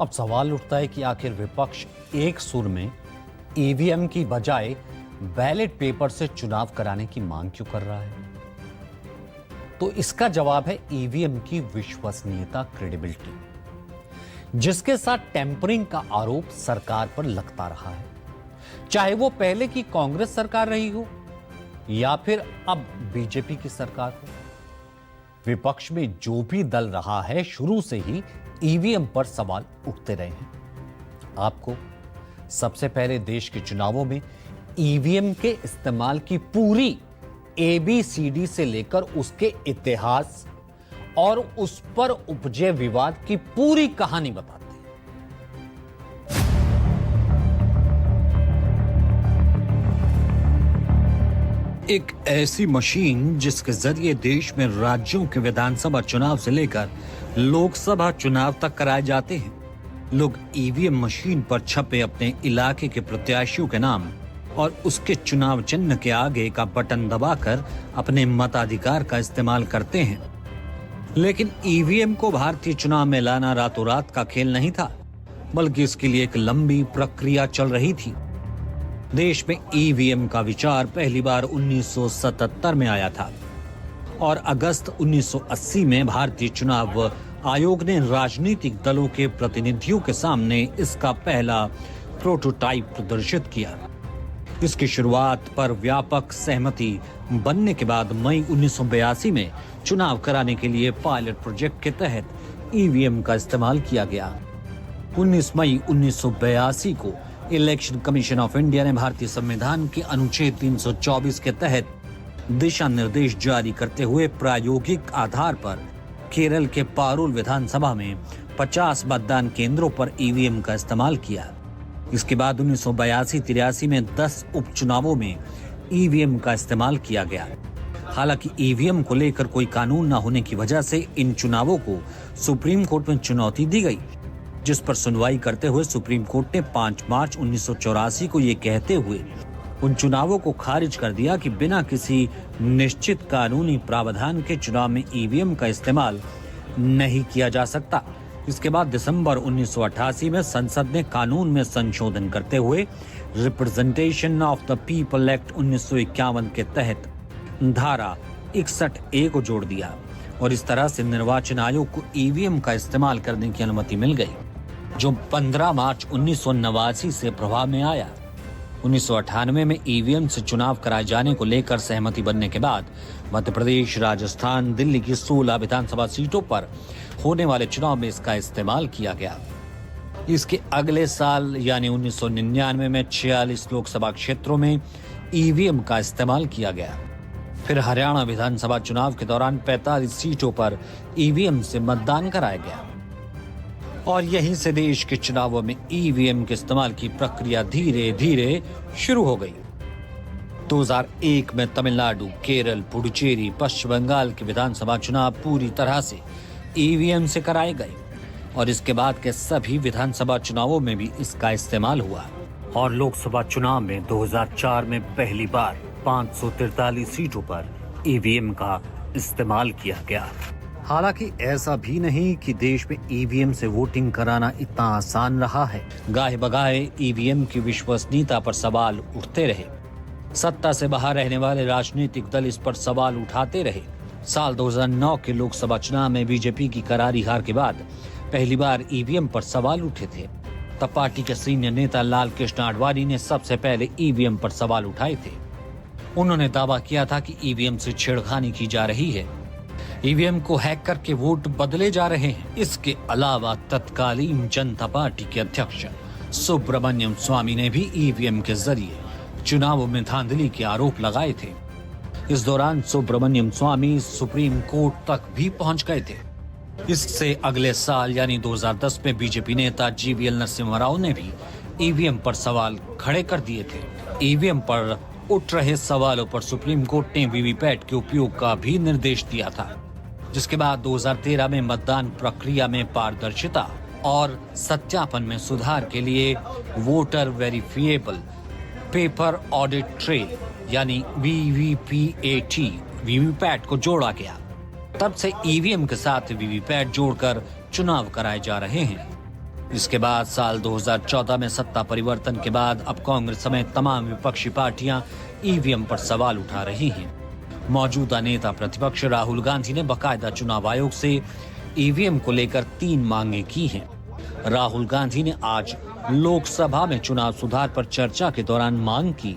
अब सवाल उठता है कि आखिर विपक्ष एक सुर में ईवीएम की बजाय बैलेट पेपर से चुनाव कराने की मांग क्यों कर रहा है? तो इसका जवाब है ईवीएम की विश्वसनीयता, क्रेडिबिलिटी, जिसके साथ टेम्परिंग का आरोप सरकार पर लगता रहा है, चाहे वो पहले की कांग्रेस सरकार रही हो या फिर अब बीजेपी की सरकार हो। विपक्ष में जो भी दल रहा है, शुरू से ही ईवीएम पर सवाल उठते रहे हैं। आपको सबसे पहले देश के चुनावों में ईवीएम के इस्तेमाल की पूरी ABCD से लेकर उसके इतिहास और उस पर उपजे विवाद की पूरी कहानी बताते हैं। एक ऐसी मशीन जिसके जरिए देश में राज्यों के विधानसभा चुनाव से लेकर लोकसभा चुनाव तक कराए जाते हैं। लोग ईवीएम मशीन पर छपे अपने इलाके के प्रत्याशियों के नाम और उसके चुनाव चिन्ह के आगे का बटन दबाकर अपने मताधिकार का इस्तेमाल करते हैं। लेकिन ईवीएम को भारतीय चुनाव में लाना रातों रात का खेल नहीं था, बल्कि इसके लिए एक लंबी प्रक्रिया चल रही थी। देश में ईवीएम का विचार पहली बार 1977 में आया था और अगस्त 1980 में भारतीय चुनाव आयोग ने राजनीतिक दलों के प्रतिनिधियों के सामने इसका पहला प्रोटोटाइप प्रदर्शित किया। इसकी शुरुआत पर व्यापक सहमति बनने के बाद मई 1982 में चुनाव कराने के लिए पायलट प्रोजेक्ट के तहत ईवीएम का इस्तेमाल किया गया। 19 मई 1982 को इलेक्शन कमीशन ऑफ इंडिया ने भारतीय संविधान के अनुच्छेद 324 के तहत दिशा निर्देश जारी करते हुए प्रायोगिक आधार पर केरल के पारुल विधानसभा में 50 मतदान केंद्रों पर ईवीएम का इस्तेमाल किया। इसके बाद 1982-83 में 10 उपचुनावों में ईवीएम का इस्तेमाल किया गया। हालांकि ईवीएम को लेकर कोई कानून न होने की वजह से इन चुनावों को सुप्रीम कोर्ट में चुनौती दी गई, जिस पर सुनवाई करते हुए सुप्रीम कोर्ट ने 5 मार्च 1984 को ये कहते हुए उन चुनावों को खारिज कर दिया कि बिना किसी निश्चित कानूनी प्रावधान के चुनाव में ईवीएम का इस्तेमाल नहीं किया जा सकता। इसके बाद दिसंबर 1988 में संसद ने कानून में संशोधन करते हुए representation of the people act 1951 के तहत धारा 61A को जोड़ दिया और इस तरह से निर्वाचन आयोग को ईवीएम का इस्तेमाल करने की अनुमति मिल गई, जो 15 मार्च 1989 से प्रभाव में आया। 1998 में ईवीएम से चुनाव कराए जाने को लेकर सहमति बनने के बाद मध्य प्रदेश, राजस्थान, दिल्ली की 16 विधानसभा सीटों पर होने वाले चुनाव में इसका इस्तेमाल किया गया। इसके अगले साल यानी 1999 में 46 लोकसभा क्षेत्रों में ईवीएम का इस्तेमाल किया गया। फिर हरियाणा विधानसभा चुनाव के दौरान 45 सीटों पर ईवीएम से मतदान कराया गया और यहीं से देश के चुनावों में ईवीएम के इस्तेमाल की प्रक्रिया धीरे धीरे शुरू हो गई। 2001 में तमिलनाडु, केरल, पुडुचेरी, पश्चिम बंगाल के विधानसभा चुनाव पूरी तरह से ईवीएम से कराए गए और इसके बाद के सभी विधानसभा चुनावों में भी इसका इस्तेमाल हुआ और लोकसभा चुनाव में 2004 में पहली बार 543 सीटों पर ईवीएम का इस्तेमाल किया गया। हालांकि ऐसा भी नहीं कि देश में ईवीएम से वोटिंग कराना इतना आसान रहा है। गाहे बगाहे ईवीएम की विश्वसनीयता पर सवाल उठते रहे। सत्ता से बाहर रहने वाले राजनीतिक दल इस पर सवाल उठाते रहे। साल 2009 के लोकसभा चुनाव में बीजेपी की करारी हार के बाद पहली बार ईवीएम पर सवाल उठे थे। तब पार्टी के सीनियर नेता लाल कृष्ण आडवाणी ने सबसे पहले ईवीएम पर सवाल उठाए थे। उन्होंने दावा किया था कि ईवीएम से छेड़खानी की जा रही है, ईवीएम को हैक करके वोट बदले जा रहे हैं। इसके अलावा तत्कालीन जनता पार्टी के अध्यक्ष सुब्रमण्यम स्वामी ने भी ईवीएम के जरिए चुनावों में धांधली के आरोप लगाए थे। इस दौरान सुब्रमण्यम स्वामी सुप्रीम कोर्ट तक भी पहुंच गए थे। इससे अगले साल यानी 2010 में बीजेपी नेता जीवीएल नरसिम्हा राव ने भी ईवीएम पर सवाल खड़े कर दिए थे। ईवीएम पर उठ रहे सवालों पर सुप्रीम कोर्ट ने वीवीपैट के उपयोग का भी निर्देश दिया था, जिसके बाद 2013 में मतदान प्रक्रिया में पारदर्शिता और सत्यापन में सुधार के लिए voter verifiable paper audit trail यानी VVPAT वीवीपैट को जोड़ा गया। तब से ईवीएम के साथ वीवीपैट जोड़कर चुनाव कराए जा रहे हैं। इसके बाद साल 2014 में सत्ता परिवर्तन के बाद अब कांग्रेस समेत तमाम विपक्षी पार्टियां ईवीएम पर सवाल उठा रही हैं। मौजूदा नेता प्रतिपक्ष राहुल गांधी ने बकायदा चुनाव आयोग से ईवीएम को लेकर 3 मांगे की हैं। राहुल गांधी ने आज लोकसभा में चुनाव सुधार पर चर्चा के दौरान मांग की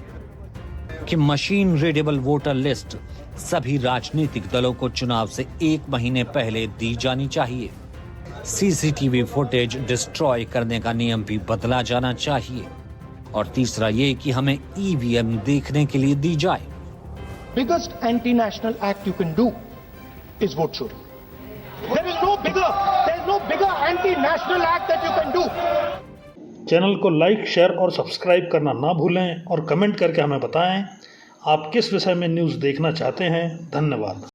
कि मशीन रीडेबल वोटर लिस्ट सभी राजनीतिक दलों को चुनाव से 1 महीने पहले दी जानी चाहिए। सीसीटीवी फुटेज डिस्ट्रॉय करने का नियम भी बदला जाना चाहिए। और तीसरा ये कि हमें ईवीएम देखने के लिए दी जाए। Biggest anti-national act you can do is vote chori. There is no bigger anti-national act that you can do. Channel को लाइक, शेयर और सब्सक्राइब करना ना भूलें और कमेंट करके हमें बताएं आप किस विषय में न्यूज़ देखना चाहते हैं। धन्यवाद।